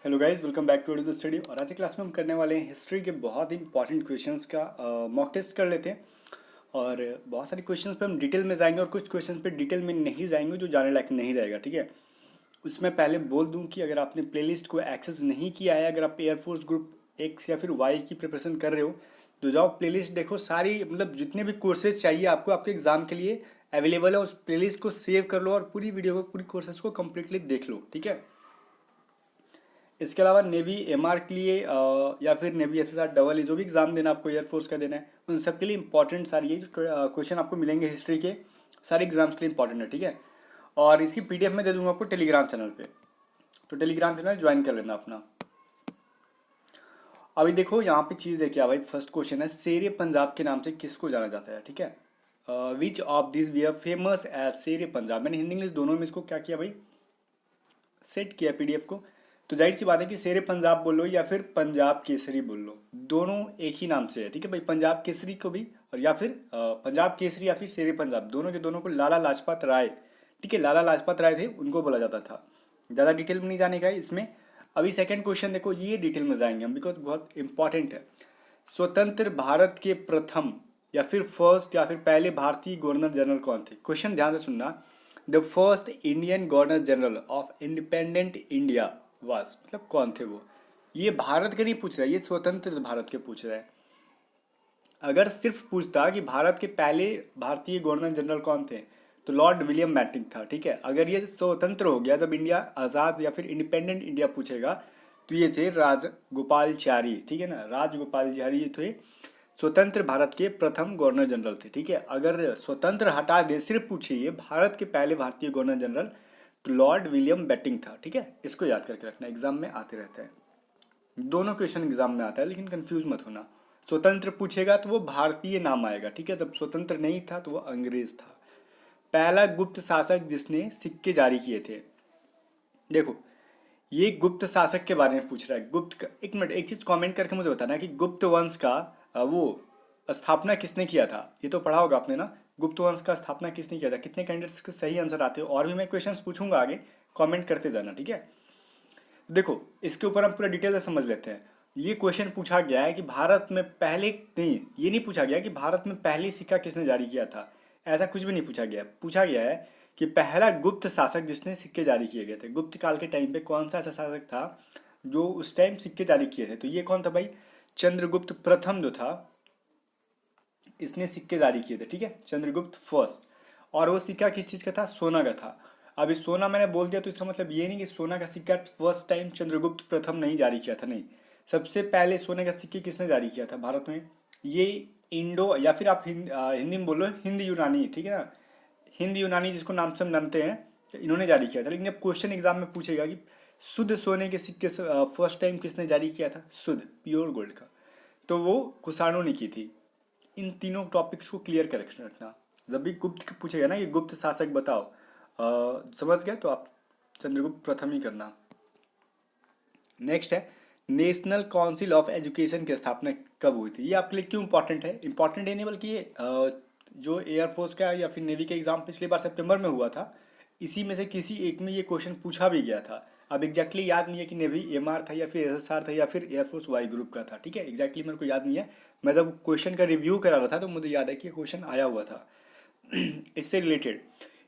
Hello guys, welcome back to the study. और आज की क्लास में हम करने वाले हैं हिस्ट्री के बहुत ही इंपॉर्टेंट क्वेश्चंस का मॉक टेस्ट कर लेते हैं। और बहुत सारे क्वेश्चंस पे हम डिटेल में जाएंगे और कुछ क्वेश्चंस पे डिटेल में नहीं जाएंगे जो जाने लायक नहीं रहेगा, ठीक है। उसमें पहले बोल दूं कि अगर आपने प्लेलिस्ट को एक्सेस नहीं किया है, अगर आप एयरफोर्स ग्रुप एक्स या फिर वाई की प्रिपरेशन कर रहे हो तो जाओ प्लेलिस्ट देखो। सारी मतलब जितने भी कोर्सेज चाहिए आपको आपके एग्जाम के लिए अवेलेबल है। उस प्लेलिस्ट को सेव कर लो और पूरी वीडियो को पूरी कोर्सेज को कम्प्लीटली देख लो, ठीक है। इसके अलावा नेवी एमआर के लिए या फिर नेवी एसएसआर डबल जो भी एग्जाम देना आपको एयरफोर्स का देना है उन सब के लिए इंपॉर्टेंट सारी ये क्वेश्चन आपको मिलेंगे हिस्ट्री के, सारे एग्जाम्स के लिए इंपॉर्टेंट है, ठीक है। और इसकी पीडीएफ में दे दूंगा आपको टेलीग्राम चैनल पे, तो टेलीग्राम चैनल ज्वाइन कर लेना अपना। अभी देखो यहाँ पे चीज़ है क्या भाई। फर्स्ट क्वेश्चन है, शेर पंजाब के नाम से किसको जाना जाता है, ठीक है। Which of this we are famous as Sher Punjab. मैंने हिंदी इंग्लिश दोनों में इसको क्या किया भाई, सेट किया पीडीएफ को। तो जाहिर सी बात है कि शेरे पंजाब बोल लो या फिर पंजाब केसरी बोल लो, दोनों एक ही नाम से है, ठीक है भाई। पंजाब केसरी को भी और या फिर पंजाब केसरी या फिर शेरे पंजाब, दोनों के दोनों को लाला लाजपत राय, ठीक है, लाला लाजपत राय थे, उनको बोला जाता था। ज़्यादा डिटेल में नहीं जाने का है इसमें। अभी सेकंड क्वेश्चन देखो, ये डिटेल में जाएंगे हम बिकॉज बहुत इंपॉर्टेंट है। स्वतंत्र भारत के प्रथम या फिर फर्स्ट या फिर पहले भारतीय गवर्नर जनरल कौन थे। क्वेश्चन ध्यान से सुनना। The first Indian governor general of independent India was, मतलब कौन थे वो। ये भारत के नहीं पूछ रहा है, ये स्वतंत्र भारत के पूछ रहा है। अगर सिर्फ पूछता कि भारत के पहले भारतीय गवर्नर जनरल कौन थे तो लॉर्ड विलियम बेंटिक था, ठीक है। अगर ये स्वतंत्र हो गया, जब इंडिया आज़ाद या फिर इंडिपेंडेंट इंडिया पूछेगा तो ये थे राजगोपालचारी, ठीक है ना। राजगोपालचारी ये थे स्वतंत्र भारत के प्रथम गवर्नर जनरल थे, ठीक है। अगर स्वतंत्र हटा दे, सिर्फ पूछिए भारत के पहले भारतीय गवर्नर जनरल तो लॉर्ड विलियम बेंटिक था, ठीक है। इसको याद करके रखना, एग्जाम में आते रहते हैं, दोनों क्वेश्चन एग्जाम में आता है, लेकिन कंफ्यूज मत होना। स्वतंत्र पूछेगा तो वो भारतीय नाम आएगा, ठीक है। जब स्वतंत्र नहीं था तो वो अंग्रेज था। पहला गुप्त शासक जिसने सिक्के जारी किए थे, देखो ये गुप्त शासक के बारे में पूछ रहा है। गुप्त का, एक मिनट, एक चीज कमेंट करके मुझे बताना कि गुप्त वंश का वो स्थापना किसने किया था। ये तो पढ़ा होगा आपने ना, गुप्त वंश का स्थापना किसने किया था। कितने कैंडिडेट्स के सही आंसर आते हो, और भी मैं क्वेश्चंस पूछूंगा आगे, कमेंट करते जाना, ठीक है। देखो इसके ऊपर हम पूरा डिटेल से समझ लेते हैं। ये क्वेश्चन पूछा गया है कि भारत में पहले, नहीं ये नहीं पूछा गया कि भारत में पहली सिक्का किसने जारी किया था, ऐसा कुछ भी नहीं पूछा गया। पूछा गया है कि पहला गुप्त शासक जिसने सिक्के जारी किए गए थे, गुप्त काल के टाइम पे कौन सा ऐसा शासक था जो उस टाइम सिक्के जारी किए थे। तो ये कौन था भाई, चंद्रगुप्त प्रथम जो था, इसने सिक्के जारी किए थे, ठीक है, चंद्रगुप्त फर्स्ट। और वो सिक्का किस चीज का था, सोना का था। अब इस सोना मैंने बोल दिया तो इसका मतलब ये नहीं कि सोना का सिक्का फर्स्ट टाइम चंद्रगुप्त प्रथम नहीं जारी किया था, नहीं। सबसे पहले सोने का सिक्के किसने जारी किया था भारत में, ये इंडो या फिर आप हिंदी में बोलो हिंद यूनानी, ठीक है ना। हिंद यूनानी जिसको नाम से हम जानते हैं, तो इन्होंने जारी किया था। लेकिन अब क्वेश्चन एग्जाम में पूछेगा कि शुद्ध सोने के सिक्के फर्स्ट टाइम किसने जारी किया था, शुद्ध प्योर गोल्ड का, तो वो कुषाणों ने की थी। इन तीनों टॉपिक्स को क्लियर कर रखना। जब भी गुप्त पूछेगा ना, ये गुप्त शासक बताओ, समझ गए तो आप चंद्रगुप्त प्रथम ही करना। नेक्स्ट है, नेशनल काउंसिल ऑफ एजुकेशन की स्थापना कब हुई थी। ये आपके लिए क्यों इंपॉर्टेंट है, इंपॉर्टेंट है नहीं बल्कि ये जो एयरफोर्स का या फिर नेवी का एग्जाम पिछली बार सितंबर में हुआ था, इसी में से किसी एक में ये क्वेश्चन पूछा भी गया था। अब एग्जैक्टली याद नहीं है कि नेवी एमआर था या फिर एसएसआर था या फिर एयरफोर्स वाई ग्रुप का था, ठीक है। एग्जैक्टली मेरे को याद नहीं है। मैं जब क्वेश्चन का रिव्यू करा रहा था तो मुझे याद है कि क्वेश्चन आया हुआ था इससे रिलेटेड।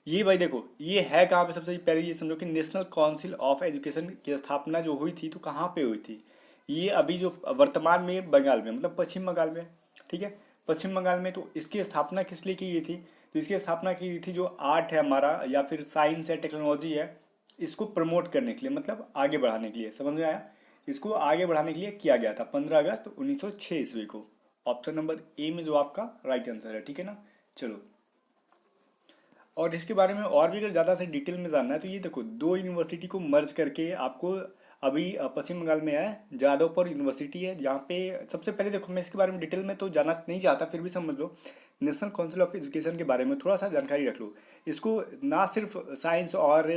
ये भाई देखो ये है कहाँ पे, सबसे पहले ये समझो कि नेशनल काउंसिल ऑफ एजुकेशन की स्थापना जो हुई थी तो कहाँ पे हुई थी। ये अभी जो वर्तमान में बंगाल में, मतलब पश्चिम बंगाल में, ठीक है, पश्चिम बंगाल में। तो इसकी स्थापना किस लिए की गई थी, तो इसकी स्थापना की गई थी जो आर्ट है हमारा या फिर साइंस है, टेक्नोलॉजी है, इसको प्रमोट करने के लिए, मतलब आगे बढ़ाने के लिए, समझ में आया। इसको आगे बढ़ाने के लिए किया गया था 15 अगस्त 1906 ईस्वी को। ऑप्शन नंबर ए में जो आपका राइट आंसर है, ठीक है ना। चलो, और इसके बारे में और भी अगर ज़्यादा से डिटेल में जानना है तो ये देखो, दो यूनिवर्सिटी को मर्ज करके आपको अभी पश्चिम बंगाल में है, जादवपुर यूनिवर्सिटी है, जहाँ पे सबसे पहले देखो, मैं इसके बारे में डिटेल में तो जानना नहीं चाहता, फिर भी समझ लो। नेशनल काउंसिल ऑफ एजुकेशन के बारे में थोड़ा सा जानकारी रख लो। इसको ना सिर्फ साइंस और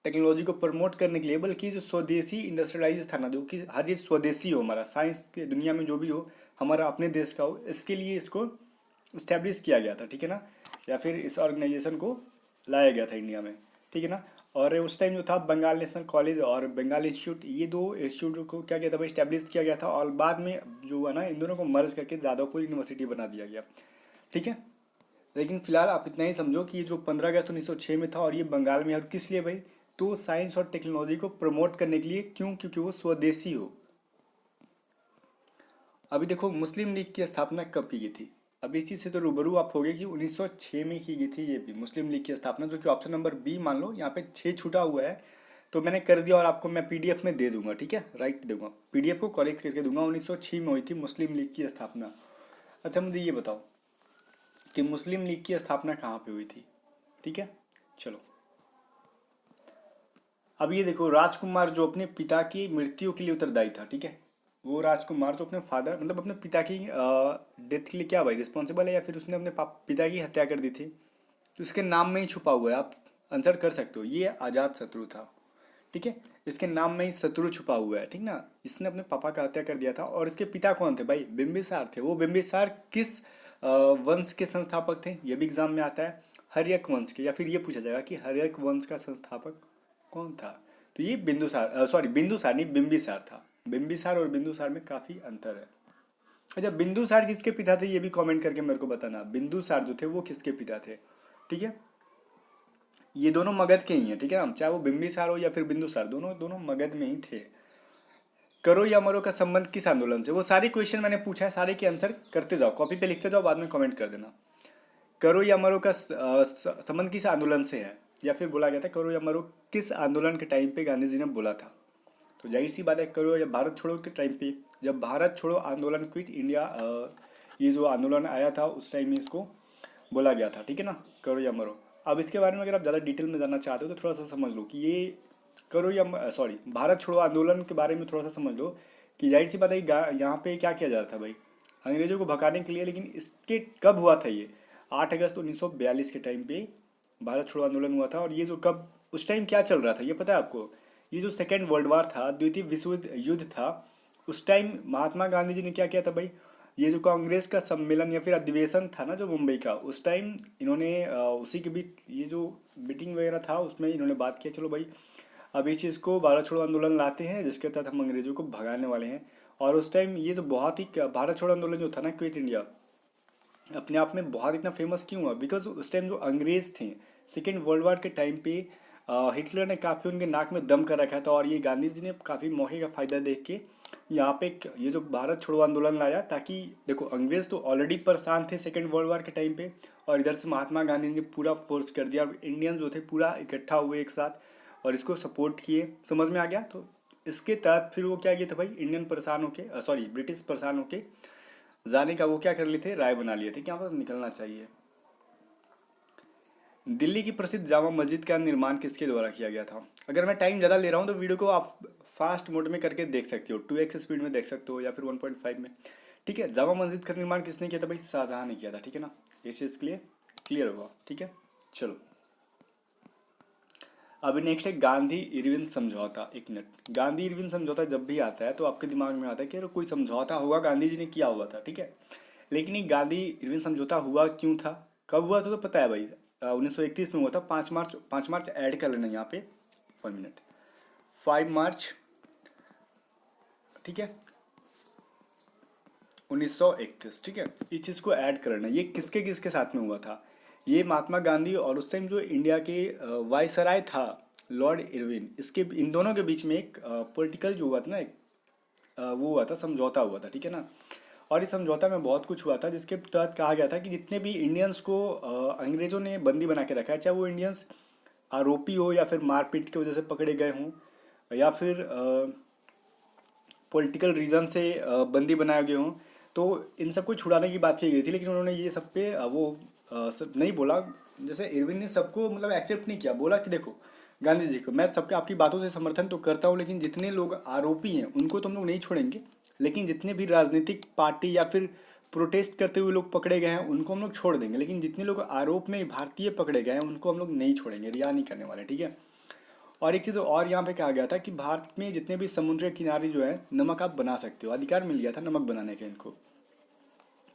टेक्नोलॉजी को प्रमोट करने के लिए, बल्कि जो स्वदेशी इंडस्ट्रियलाइज था ना, जो कि हर चीज़ स्वदेशी हो, हमारा साइंस की दुनिया में जो भी हो हमारा अपने देश का हो, इसके लिए इसको इस्टेब्लिश किया गया था, ठीक है ना। या फिर इस ऑर्गेनाइजेशन को लाया गया था इंडिया में, ठीक है ना। और उस टाइम जो था बंगाल नेशनल कॉलेज और बंगाल इंस्टीट्यूट, ये दो इंस्टीट्यूट को क्या किया था भाई, स्टैब्लिश किया गया था, और बाद में जो हुआ ना इन दोनों को मर्ज करके जादवपुर यूनिवर्सिटी बना दिया गया। ठीक है। लेकिन फिलहाल आप इतना ही समझो कि ये जो 15 अगस्त 1906 में था और ये बंगाल में है, और किस लिए भाई, तो साइंस और टेक्नोलॉजी को प्रमोट करने के लिए। क्यों? क्योंकि वो स्वदेशी हो। अभी देखो मुस्लिम लीग की स्थापना कब की गई थी, अभी इसी से तो रूबरू आप होगे कि 1906 में की गई थी ये भी मुस्लिम लीग की स्थापना, जो कि ऑप्शन नंबर बी मान लो, यहाँ पे 6 छूटा हुआ है तो मैंने कर दिया, और आपको मैं पीडीएफ में दे दूंगा, ठीक है, राइट दूंगा, पीडीएफ को करेक्ट करके दूंगा। 1906 में हुई थी मुस्लिम लीग की स्थापना। अच्छा मुझे ये बताओ कि मुस्लिम लीग की स्थापना कहाँ पे हुई थी। ठीक है, चलो। अब ये देखो, राजकुमार जो अपने पिता की मृत्यु के लिए उत्तरदायी था, ठीक है, वो राजकुमार जो अपने फादर मतलब अपने पिता की डेथ के लिए क्या भाई रिस्पॉन्सिबल है, या फिर उसने अपने पिता की हत्या कर दी थी, तो इसके नाम में ही छुपा हुआ है, आप आंसर कर सकते हो, ये अजात शत्रु था। ठीक है, इसके नाम में ही शत्रु छुपा हुआ है, ठीक ना। इसने अपने पापा का हत्या कर दिया था, और इसके पिता कौन थे भाई, बिंबिसार थे। वो बिंबिसार किस वंश के संस्थापक थे, ये भी एग्जाम में आता है, हर्यक वंश के, या फिर ये पूछा जाएगा कि हर्यक वंश का संस्थापक कौन था। तो ये बिंदुसार, सॉरी बिंदुसार नहीं, बिंबिसार था। बिंबिसार और बिंदुसार में काफी अंतर है। अच्छा, बिंदुसार किसके पिता थे ये भी कमेंट करके मेरे को बताना, बिंदुसार जो थे वो किसके पिता थे। ठीक है, ये दोनों मगध के ही हैं, ठीक है ना, चाहे वो बिंबिसार हो या फिर बिंदुसार, दोनों दोनों मगध में ही थे। करो या मरो का संबंध किस आंदोलन से, वो सारे क्वेश्चन मैंने पूछा है, सारे के आंसर करते जाओ, कॉपी पे लिखते जाओ, बाद में कमेंट कर देना। करो या मरो का संबंध किस आंदोलन से है, या फिर बोला गया था करो या मरो किस आंदोलन के टाइम पे गांधी जी ने बोला था। तो जाहिर सी बात है, करो या भारत छोड़ो के टाइम पे, जब भारत छोड़ो आंदोलन, क्विट इंडिया, ये जो आंदोलन आया था उस टाइम में इसको बोला गया था, ठीक है ना, करो या मरो। अब इसके बारे में अगर आप ज़्यादा डिटेल में जानना चाहते हो तो थोड़ा सा समझ लो कि ये करो या सॉरी भारत छोड़ो आंदोलन के बारे में थोड़ा सा समझ लो कि जाहिर सी बात है कि यहाँ पे क्या किया जा रहा था भाई, अंग्रेजों को भगाने के लिए। लेकिन इसके कब हुआ था ये, 8 अगस्त 1942 के टाइम पे भारत छोड़ो आंदोलन हुआ था। और ये जो कब, उस टाइम क्या चल रहा था ये पता है आपको, ये जो सेकेंड वर्ल्ड वार था, द्वितीय विश्व युद्ध था, उस टाइम महात्मा गांधी जी ने क्या किया था भाई, ये जो कांग्रेस का सम्मेलन या फिर अधिवेशन था ना जो मुंबई का, उस टाइम इन्होंने उसी के बीच ये जो मीटिंग वगैरह था उसमें इन्होंने बात किया, चलो भाई अब इस चीज़ को भारत छोड़ो आंदोलन लाते हैं जिसके तहत हम अंग्रेजों को भगाने वाले हैं। और उस टाइम ये जो बहुत ही भारत छोड़ो आंदोलन जो था ना, क्विट इंडिया, अपने आप में बहुत इतना फेमस क्यों हुआ, बिकॉज उस टाइम जो अंग्रेज थे सेकेंड वर्ल्ड वार के टाइम पे हिटलर ने काफ़ी उनके नाक में दम कर रखा था, और ये गांधी जी ने काफ़ी मौके का फ़ायदा देख के यहाँ पे ये जो भारत छोड़ो आंदोलन लाया, ताकि देखो अंग्रेज तो ऑलरेडी परेशान थे सेकेंड वर्ल्ड वार के टाइम पे, और इधर से महात्मा गांधी ने पूरा फोर्स कर दिया, और इंडियन जो थे पूरा इकट्ठा हुए एक साथ और इसको सपोर्ट किए, समझ में आ गया। तो इसके तहत फिर वो क्या किया था भाई, इंडियन परेशान होके, सॉरी ब्रिटिश परेशान होके जाने का वो क्या कर लिए थे, राय बना लिए थे कि यहाँ पर निकलना चाहिए। दिल्ली की प्रसिद्ध जामा मस्जिद का निर्माण किसके द्वारा किया गया था। अगर मैं टाइम ज़्यादा ले रहा हूँ तो वीडियो को आप फास्ट मोड में करके देख सकते हो, 2x स्पीड में देख सकते हो या फिर 1.5 में। ठीक है, जामा मस्जिद का निर्माण किसने किया था भाई, शाहजहां ने किया था, ठीक है ना, इस चीज़ के लिए क्लियर होगा। ठीक है, चलो अभी नेक्स्ट है गांधी इरविन समझौता। एक मिनट, गांधी इरविन समझौता जब भी आता है तो आपके दिमाग में आता है कि अरे कोई समझौता होगा गांधी जी ने किया हुआ था, ठीक है, लेकिन ये गांधी इरविन समझौता हुआ क्यों था, कब हुआ था तो पता है भाई, 1931 में हुआ था, 5 मार्च, 5 मार्च ऐड कर लेना यहाँ पे, 1 मिनट, 5 मार्च, ठीक है, 1931, ठीक है, इस चीज़ को ऐड करना, ये किसके किसके साथ में हुआ था, ये महात्मा गांधी और उस टाइम जो इंडिया के वायसराय था लॉर्ड इरविन, इसके इन दोनों के बीच में एक पॉलिटिकल जो हुआ था ना, एक वो हुआ था, समझौता हुआ था, ठीक है ना। और इस समझौता में बहुत कुछ हुआ था जिसके तहत कहा गया था कि जितने भी इंडियंस को अंग्रेजों ने बंदी बना के रखा है, चाहे वो इंडियंस आरोपी हो या फिर मारपीट की वजह से पकड़े गए हों, या फिर पॉलिटिकल रीज़न से बंदी बनाए गए हों, तो इन सबको छुड़ाने की बात की गई थी। लेकिन उन्होंने ये सब पे सब नहीं बोला, जैसे इरविन ने सबको मतलब एक्सेप्ट नहीं किया, बोला कि देखो गांधी जी को मैं सबके आपकी बातों से समर्थन तो करता हूँ, लेकिन जितने लोग आरोपी हैं उनको तो हम लोग नहीं छोड़ेंगे, लेकिन जितने भी राजनीतिक पार्टी या फिर प्रोटेस्ट करते हुए लोग पकड़े गए हैं उनको हम लोग छोड़ देंगे, लेकिन जितने लोग आरोप में भारतीय पकड़े गए हैं उनको हम लोग नहीं छोड़ेंगे, रिहा नहीं करने वाले, ठीक है। और एक चीज़ और यहाँ पे कहा गया था कि भारत में जितने भी समुद्र के किनारे जो है नमक आप बना सकते हो, अधिकार मिल गया था नमक बनाने के इनको।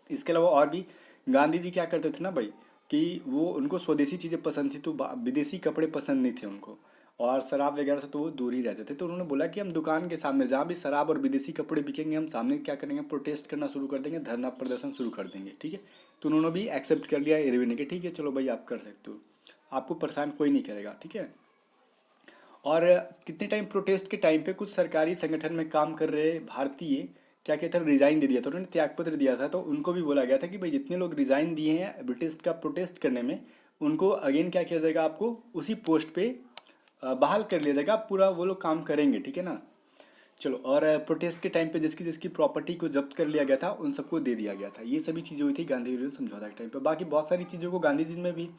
इसके अलावा और भी गांधी जी क्या करते थे ना भाई, कि वो उनको स्वदेशी चीज़ें पसंद थी, तो विदेशी कपड़े पसंद नहीं थे उनको, और शराब वगैरह से तो वो दूर ही रहते थे। तो उन्होंने बोला कि हम दुकान के सामने जहाँ भी शराब और विदेशी कपड़े बिकेंगे हम सामने क्या करेंगे, प्रोटेस्ट करना शुरू कर देंगे, धरना प्रदर्शन शुरू कर देंगे, ठीक है। तो उन्होंने भी एक्सेप्ट कर लिया इरविन ने कि ठीक है चलो भाई आप कर सकते हो, आपको परेशान कोई नहीं करेगा, ठीक है। और कितने टाइम प्रोटेस्ट के टाइम पे कुछ सरकारी संगठन में काम कर रहे भारतीय क्या कहते हैं रिजाइन दे दिया था, उन्होंने त्यागपत्र दिया था। तो उनको भी बोला गया था कि भाई जितने लोग रिजाइन दिए हैं ब्रिटिश का प्रोटेस्ट करने में, उनको अगेन क्या किया जाएगा, आपको उसी पोस्ट पे बहाल कर लिया जाएगा, पूरा वो लोग काम करेंगे, ठीक है ना। चलो, और प्रोटेस्ट के टाइम पे जिसकी जिसकी प्रॉपर्टी को जब्त कर लिया गया था उन सबको दे दिया गया था। ये सभी चीज़ें हुई थी गांधी विरोधी समझौता के टाइम पे। बाकी बहुत सारी चीज़ों को गांधी जी ने भी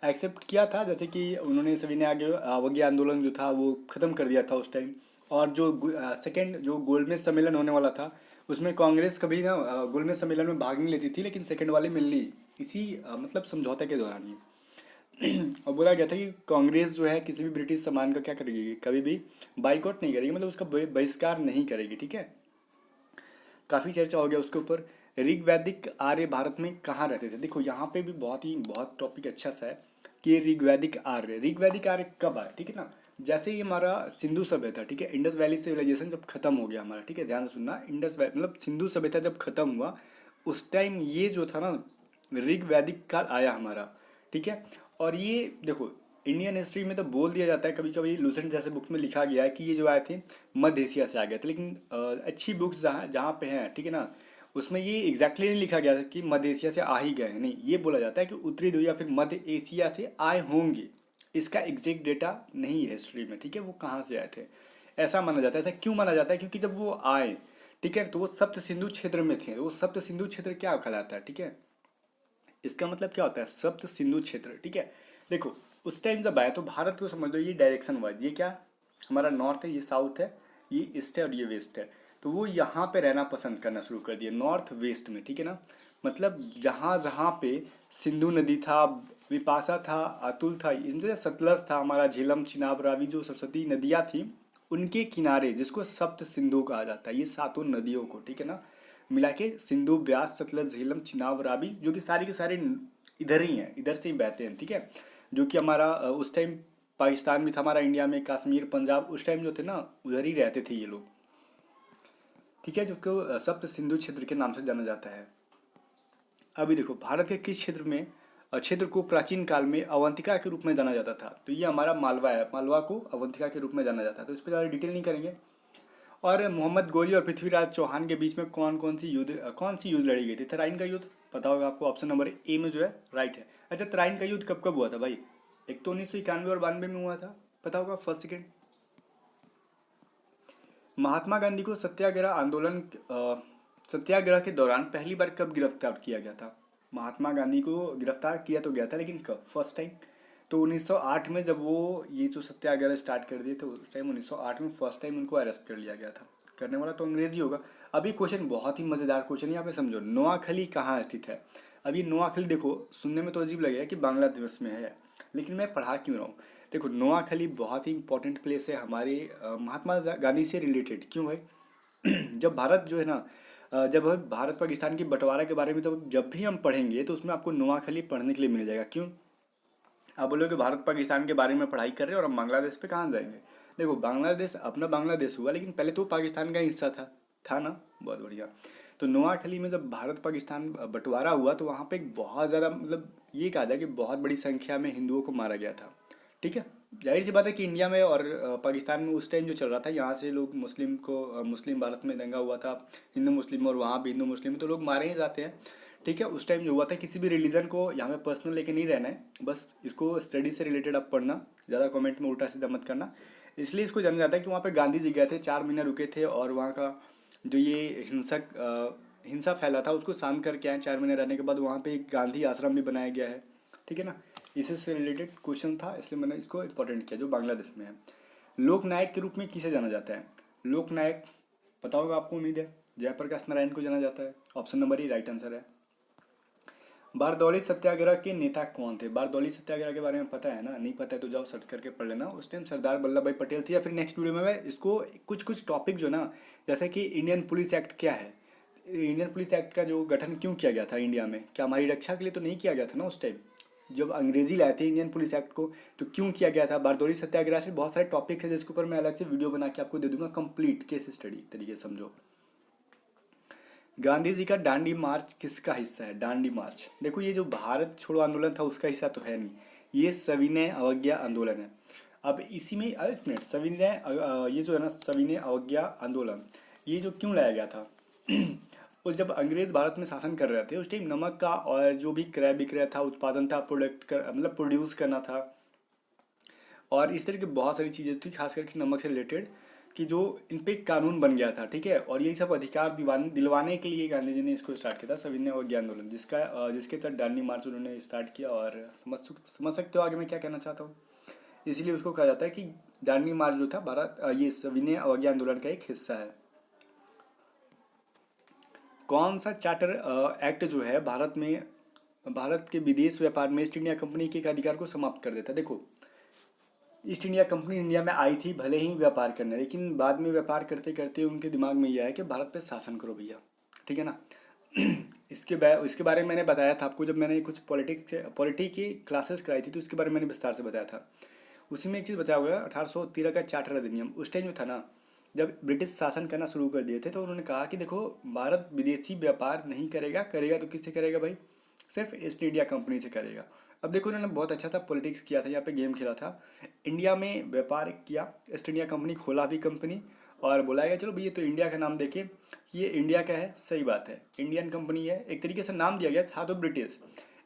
एक्सेप्ट किया था, जैसे कि उन्होंने सभी ने आगे अवज्ञा आंदोलन जो था वो ख़त्म कर दिया था उस टाइम। और जो सेकेंड जो गोलमेज सम्मेलन होने वाला था उसमें कांग्रेस कभी ना गोलमेज सम्मेलन में भाग नहीं लेती थी, लेकिन सेकेंड वाले मिल ली इसी मतलब समझौते के दौरान ही। और बोला गया था कि कांग्रेस जो है किसी भी ब्रिटिश सामान का क्या करेगी, कभी भी बाइकआउट नहीं करेगी, मतलब उसका बहिष्कार नहीं करेगी, ठीक है। काफ़ी चर्चा हो गया उसके ऊपर। ऋग्वैदिक आर्य भारत में कहाँ रहते थे, देखो यहाँ पे भी बहुत टॉपिक अच्छा सा है कि ऋग्वैदिक आर्य कब आए, ठीक है ना। जैसे ही हमारा सिंधु सभ्यता, ठीक है, इंडस वैली सिविलाइजेशन जब खत्म हो गया हमारा, ठीक है, ध्यान से सुनना, इंडस वैली मतलब सिंधु सभ्यता जब खत्म हुआ उस टाइम ये जो था ना ऋग्वैदिक काल आया हमारा, ठीक है। और ये देखो इंडियन हिस्ट्री में तो बोल दिया जाता है कभी कभी, लूसेंट जैसे बुक में लिखा गया है कि ये जो आए थे मध्य एशिया से आ गए थे, लेकिन अच्छी बुक्स जहाँ जहाँ पे हैं, ठीक है ना, उसमें ये एग्जैक्टली नहीं लिखा गया था कि मध्य एशिया से आ ही गए हैं, नहीं, ये बोला जाता है कि उत्तरी ध्रुव या फिर मध्य एशिया से आए होंगे। इसका एग्जैक्ट डेटा नहीं है हिस्ट्री में, ठीक है, वो कहाँ से आए थे ऐसा माना जाता है। ऐसा क्यों माना जाता है, क्योंकि जब वो आए, ठीक है, तो वो सप्त सिंधु क्षेत्र में थे। वो सप्त सिंधु क्षेत्र क्या कहलाता है, ठीक है, इसका मतलब क्या होता है सप्त सिंधु क्षेत्र, ठीक है। देखो उस टाइम जब आया तो भारत को समझ लो ये डायरेक्शन वाइज, ये क्या हमारा नॉर्थ है, ये साउथ है, ये ईस्ट है और ये वेस्ट है। तो वो यहाँ पे रहना पसंद करना शुरू कर दिया नॉर्थ वेस्ट में, ठीक है ना। मतलब जहाँ जहाँ पे सिंधु नदी था, विपाशा था, अतुल था, इनसे सतलज था, हमारा झेलम, चिनाब, रावी, जो सरस्वती नदियाँ थी उनके किनारे, जिसको सप्त सिंधु कहा जाता है, ये सातों नदियों को, ठीक है ना, मिला के सिंधु, ब्यास, सतलज, झेलम, चिनाब, रावी, जो कि सारे के सारे इधर ही हैं, इधर से ही बहते हैं, ठीक है। जो कि हमारा उस टाइम पाकिस्तान भी था हमारा, इंडिया में कश्मीर, पंजाब, उस टाइम जो थे ना उधर ही रहते थे ये लोग, ठीक है, जो कि सप्त सिंधु क्षेत्र के नाम से जाना जाता है। अभी देखो भारत के किस क्षेत्र में क्षेत्र को प्राचीन काल में अवंतिका के रूप में जाना जाता था, तो ये हमारा मालवा है, मालवा को अवंतिका के रूप में जाना जाता है। तो इस पर ज़्यादा डिटेल नहीं करेंगे। और मोहम्मद गोरी और पृथ्वीराज चौहान के बीच में कौन सी युद्ध लड़ी गई थी, तराइन का युद्ध, पता होगा आपको, ऑप्शन नंबर ए में जो है राइट है। अच्छा, तराइन का युद्ध कब कब हुआ था भाई, एक तो 1991 और 92 में हुआ था, पता होगा फर्स्ट सेकेंड। महात्मा गांधी को सत्याग्रह के दौरान पहली बार कब गिरफ्तार किया गया था, महात्मा गांधी को गिरफ्तार किया तो गया था, लेकिन कब, फर्स्ट टाइम तो 1908 में, जब वो ये जो सत्याग्रह स्टार्ट कर दिए थे उस टाइम 1908 में फर्स्ट टाइम उनको अरेस्ट कर लिया गया था। करने वाला तो अंग्रेजी होगा। अभी क्वेश्चन बहुत ही मज़ेदार क्वेश्चन, यहाँ पे समझो, नोआखली कहाँ स्थित है। अभी नोआखली देखो सुनने में तो अजीब लगेगा कि बांग्लादेश में है, लेकिन मैं पढ़ा क्यों रहा हूँ। देखो नोआखली बहुत ही इंपॉर्टेंट प्लेस है हमारे महात्मा गांधी से रिलेटेड। क्यों भाई, जब भारत जो है ना जब हम भारत पाकिस्तान की बंटवारा के बारे में जब भी हम पढ़ेंगे तो उसमें आपको नोआखली पढ़ने के लिए मिल जाएगा। क्यों, आप बोलोगे भारत पाकिस्तान के बारे में पढ़ाई कर रहे हैं और हम बांग्लादेश पे कहाँ जाएंगे। देखो बांग्लादेश अपना बांग्लादेश हुआ, लेकिन पहले तो पाकिस्तान का हिस्सा था ना, बहुत बढ़िया। तो नोआखली में जब भारत पाकिस्तान बंटवारा हुआ तो वहाँ पे एक बहुत ज़्यादा मतलब ये कहा जाए कि बहुत बड़ी संख्या में हिंदुओं को मारा गया था, ठीक है। जाहिर सी बात है कि इंडिया में और पाकिस्तान में उस टाइम जो चल रहा था, यहाँ से लोग मुस्लिम भारत में दंगा हुआ था, हिंदू मुस्लिम, और वहाँ भी हिंदू मुस्लिम, तो लोग मारे ही जाते हैं, ठीक है। उस टाइम जो हुआ था, किसी भी रिलीजन को यहाँ पे पर्सनल लेके नहीं रहना है, बस इसको स्टडी से रिलेटेड आप पढ़ना, ज़्यादा कमेंट में उल्टा सीधा मत करना। इसलिए इसको जाना जाता है कि वहाँ पे गांधी जी गए थे, 4 महीने रुके थे, और वहाँ का जो ये हिंसा फैला था उसको शांत करके आए। 4 महीने रहने के बाद वहाँ पे एक गांधी आश्रम भी बनाया गया है, ठीक है ना। इसी से रिलेटेड क्वेश्चन था, इसलिए मैंने इसको इंपॉर्टेंट किया, जो बांग्लादेश में है। लोकनायक के रूप में किसे जाना जाता है, लोकनायक पता होगा आपको, उम्मीद है, जयप्रकाश नारायण को जाना जाता है। ऑप्शन नंबर ई राइट आंसर है। बारदौली सत्याग्रह के नेता कौन थे, बारदौली सत्याग्रह के बारे में पता है ना, नहीं पता है तो जाओ सर्च करके पढ़ लेना। उस टाइम सरदार वल्लभ भाई पटेल थी, या फिर नेक्स्ट वीडियो में मैं इसको कुछ टॉपिक जो ना, जैसे कि इंडियन पुलिस एक्ट क्या है, इंडियन पुलिस एक्ट का जो गठन क्यों किया गया था इंडिया में, क्या हमारी रक्षा के लिए तो नहीं किया गया था ना उस टाइम, जब अंग्रेजी लाए थे इंडियन पुलिस एक्ट को, तो क्यों किया गया था, बारदौली सत्याग्रह से बहुत सारे टॉपिक्स है जिसके ऊपर मैं अलग से वीडियो बना के आपको दे दूंगा, कंप्लीट केस स्टडी तरीके से समझो। गांधी जी का दांडी मार्च किसका हिस्सा है? दांडी मार्च, देखो ये जो भारत छोड़ो आंदोलन था उसका हिस्सा तो है नहीं, ये सविनय अवज्ञा आंदोलन है। अब इसी में एक मिनट, ये जो है ना सविनय अवज्ञा आंदोलन, ये जो क्यों लाया गया था उस जब अंग्रेज भारत में शासन कर रहे थे उस टाइम नमक का और जो भी क्रय विक्रय था, उत्पादन था, मतलब प्रोड्यूस करना था, और इस तरह की बहुत सारी चीज़ें थी खास करके नमक से रिलेटेड, कि जो इन पे एक कानून बन गया था, ठीक है। और यही सब अधिकार दिलवाने के लिए गांधी जी ने इसको स्टार्ट किया था सविनय अवज्ञा आंदोलन, जिसके तहत दांडी मार्च उन्होंने स्टार्ट किया। और समझ सकते हो आगे मैं क्या कहना चाहता हूँ। इसलिए उसको कहा जाता है कि दांडी मार्च जो था ये सविनय अवज्ञा आंदोलन का एक हिस्सा है। कौन सा चार्टर एक्ट जो है भारत के विदेश व्यापार में ईस्ट इंडिया कंपनी के अधिकार को समाप्त कर देता है? देखो, ईस्ट इंडिया कंपनी इंडिया में आई थी भले ही व्यापार करने, लेकिन बाद में व्यापार करते करते उनके दिमाग में यह है कि भारत पे शासन करो भैया, ठीक है ना। इसके बारे में मैंने बताया था आपको, जब मैंने कुछ पॉलिटी की क्लासेस कराई थी तो इसके बारे में मैंने विस्तार से बताया था। उसी में एक चीज़ बताया हुआ है, 1813 का चार्टर अधिनियम उस टाइम जो था ना, जब ब्रिटिश शासन करना शुरू कर दिए थे, तो उन्होंने कहा कि देखो भारत विदेशी व्यापार नहीं करेगा, करेगा तो किससे करेगा भाई, सिर्फ ईस्ट इंडिया कंपनी से करेगा। अब देखो उन्होंने बहुत अच्छा सा पॉलिटिक्स किया था, यहाँ पे गेम खेला था, इंडिया में व्यापार किया, ईस्ट इंडिया कंपनी खोला भी कंपनी, और बुलाया गया चलो भैया तो इंडिया का नाम देके, ये इंडिया का है, सही बात है, इंडियन कंपनी है, एक तरीके से नाम दिया गया था तो ब्रिटिश,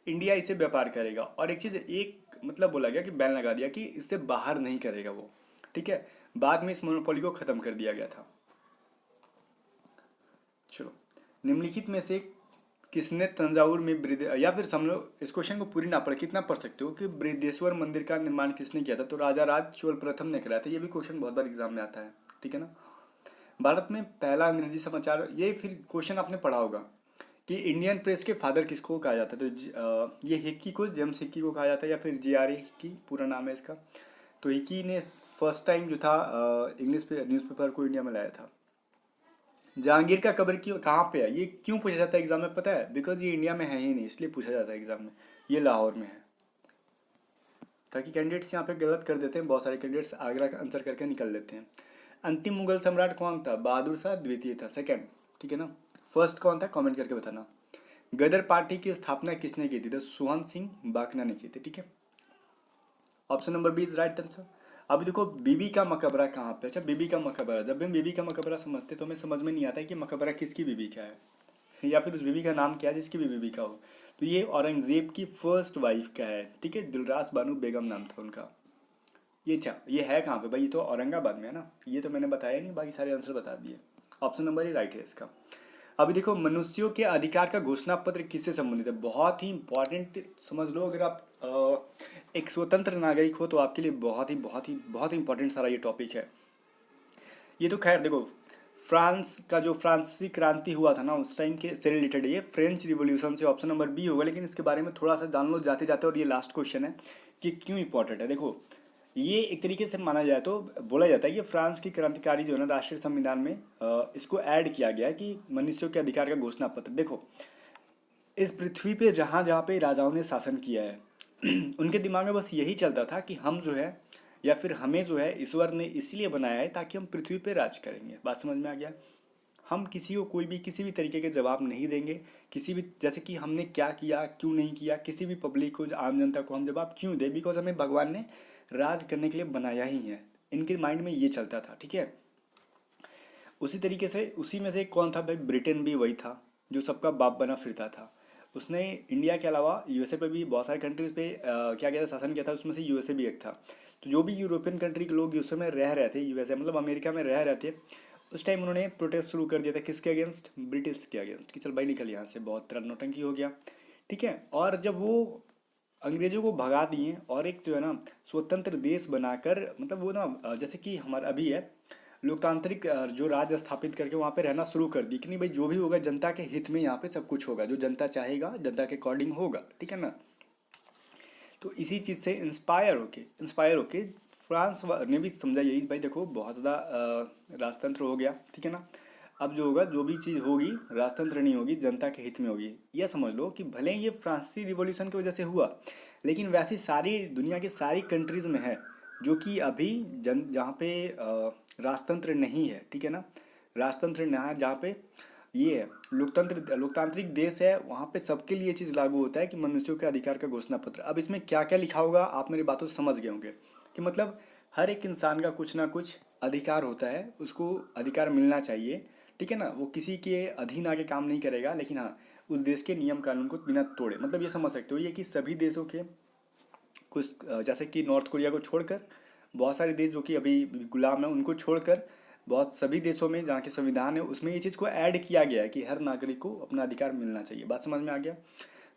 इंडिया इसे व्यापार करेगा। और एक चीज़, एक मतलब बोला गया कि बैन लगा दिया कि इससे बाहर नहीं करेगा वो, ठीक है। बाद में इस मोनोपोली को ख़त्म कर दिया गया था। चलो, निम्नलिखित में से किसने तंजावुर में या फिर समझो इस क्वेश्चन को पूरी ना पढ़ कितना पढ़ सकते हो कि बृहदेश्वर मंदिर का निर्माण किसने किया था? तो राजा राज चोल प्रथम ने कराया था। ये भी क्वेश्चन बहुत बार एग्जाम में आता है, ठीक है ना। भारत में पहला अंग्रेजी समाचार, ये फिर क्वेश्चन आपने पढ़ा होगा कि इंडियन प्रेस के फादर किसको कहा जाता है? तो ये हिक्की को, जेम्स हिक्की को कहा जाता है, या फिर JRA हिक्की पूरा नाम है इसका। तो हिक्की ने फर्स्ट टाइम जो था इंग्लिश पे न्यूज़पेपर को इंडिया में लाया था। जहांगीर का कब्र क्यों कहाँ पे है, ये क्यों पूछा जाता है एग्जाम में पता है? बिकॉज ये इंडिया में है ही नहीं, इसलिए पूछा जाता है एग्जाम में। ये लाहौर में है, ताकि कैंडिडेट्स यहाँ पे गलत कर देते हैं, बहुत सारे कैंडिडेट्स आगरा का आंसर करके निकल लेते हैं। अंतिम मुगल सम्राट कौन था? बहादुर शाह द्वितीय था, सेकंड, ठीक है ना। फर्स्ट कौन था कमेंट करके बताना। गदर पार्टी की स्थापना किसने की थी? तो सुहन सिंह बाकना ने की थी, ठीक है। Option number B is right answer. अभी देखो बीबी का मकबरा कहाँ पे? अच्छा, बीबी का मकबरा, जब भी हम बीबी का मकबरा समझते तो हमें समझ में नहीं आता है कि मकबरा किसकी बीबी का है, या फिर उस बीबी का नाम क्या है जिसकी भी बीबी का हो। तो ये औरंगजेब की फर्स्ट वाइफ का है, ठीक है, दिलरास बानो बेगम नाम था उनका। ये है कहाँ पे भाई? ये तो औरंगाबाद में है ना। ये तो मैंने बताया नहीं, बाकी सारे आंसर बता दिए। ऑप्शन नंबर ही राइट है इसका। अभी देखो, मनुष्यों के अधिकार का घोषणा पत्र किससे संबंधित है? बहुत ही इंपॉर्टेंट समझ लो, अगर आप एक स्वतंत्र नागरिक हो तो आपके लिए बहुत ही इंपॉर्टेंट सारा ये टॉपिक है। ये तो खैर देखो, फ्रांस का जो फ्रांसीसी क्रांति हुआ था ना उस टाइम के से रिलेटेड, ये फ्रेंच रिवॉल्यूशन से, ऑप्शन नंबर बी होगा। लेकिन इसके बारे में थोड़ा सा जान लो जाते जाते, और ये लास्ट क्वेश्चन है कि क्यों इंपॉर्टेंट है। देखो, ये एक तरीके से माना जाए तो बोला जाता है कि फ्रांस की क्रांतिकारी जो है ना राष्ट्रीय संविधान में इसको ऐड किया गया कि मनुष्यों के अधिकार का घोषणा पत्र। देखो, इस पृथ्वी पे जहाँ जहाँ पे राजाओं ने शासन किया है उनके दिमाग में बस यही चलता था कि हम जो है, या फिर हमें जो है ईश्वर ने इसलिए बनाया है ताकि हम पृथ्वी पे राज करेंगे। बात समझ में आ गया? हम किसी को कोई भी किसी भी तरीके के जवाब नहीं देंगे, किसी भी, जैसे कि हमने क्या किया क्यों नहीं किया, किसी भी पब्लिक को, आम जनता को हम जवाब क्यों दें? बिकॉज हमें भगवान ने राज करने के लिए बनाया ही है। इनके माइंड में ये चलता था, ठीक है। उसी तरीके से उसी में से कौन था भाई? ब्रिटेन भी वही था जो सबका बाप बना फिरता था। उसने इंडिया के अलावा यूएसए पे भी बहुत सारे कंट्रीज पे क्या किया था, शासन किया था, उसमें से यूएसए भी एक था। तो जो भी यूरोपियन कंट्री के लोग यूएसए में रह रहे थे, यूएसए मतलब अमेरिका में रह रहे थे, उस टाइम उन्होंने प्रोटेस्ट शुरू कर दिया था किसके अगेंस्ट? ब्रिटिश के अगेंस्ट, कि चल भाई निकल यहाँ से, बहुत तरह नौटंकी हो गया, ठीक है। और जब वो अंग्रेजों को भगा दिए और एक जो है ना स्वतंत्र देश बनाकर, मतलब वो ना जैसे कि हमारा अभी है लोकतांत्रिक जो राज्य स्थापित करके वहाँ पे रहना शुरू कर दी कि नहीं भाई, जो भी होगा जनता के हित में यहाँ पे सब कुछ होगा, जो जनता चाहेगा जनता के अकॉर्डिंग होगा, ठीक है ना। तो इसी चीज़ से इंस्पायर होके ने भी समझा यही भाई, देखो बहुत ज़्यादा राजतंत्र हो गया, ठीक है ना। अब जो होगा, जो भी चीज़ होगी राजतंत्र नहीं होगी, जनता के हित में होगी। यह समझ लो कि भले ही ये फ्रांसीसी रिवॉल्यूशन की वजह से हुआ, लेकिन वैसी सारी दुनिया की सारी कंट्रीज़ में है जो कि अभी जन जहाँ पे राजतंत्र नहीं है, ठीक है ना। राजतंत्र ना है जहाँ पे ये है लोकतांत्रिक देश है, वहाँ पे सबके लिए ये चीज़ लागू होता है कि मनुष्यों के अधिकार का घोषणा पत्र। अब इसमें क्या क्या लिखा होगा आप मेरी बातों से समझ गए होंगे कि मतलब हर एक इंसान का कुछ ना कुछ अधिकार होता है, उसको अधिकार मिलना चाहिए, ठीक है ना। वो किसी के अधीन आके काम नहीं करेगा, लेकिन हाँ उस देश के नियम कानून को बिना तोड़े। मतलब ये समझ सकते हो ये कि सभी देशों के कुछ जैसे कि नॉर्थ कोरिया को छोड़कर बहुत सारे देश जो कि अभी गुलाम है उनको छोड़कर बहुत सभी देशों में जहाँ के संविधान है उसमें ये चीज़ को ऐड किया गया है कि हर नागरिक को अपना अधिकार मिलना चाहिए। बात समझ में आ गया।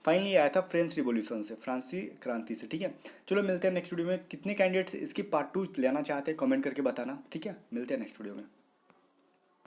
फाइनली आया था फ्रेंच रिवॉल्यूशन से, फ्रांसीसी क्रांति से, ठीक है। चलो मिलते हैं नेक्स्ट वीडियो में। कितने कैंडिडेट्स इसकी पार्ट 2 लेना चाहते हैं कमेंट करके बताना, ठीक है। मिलते हैं नेक्स्ट वीडियो में।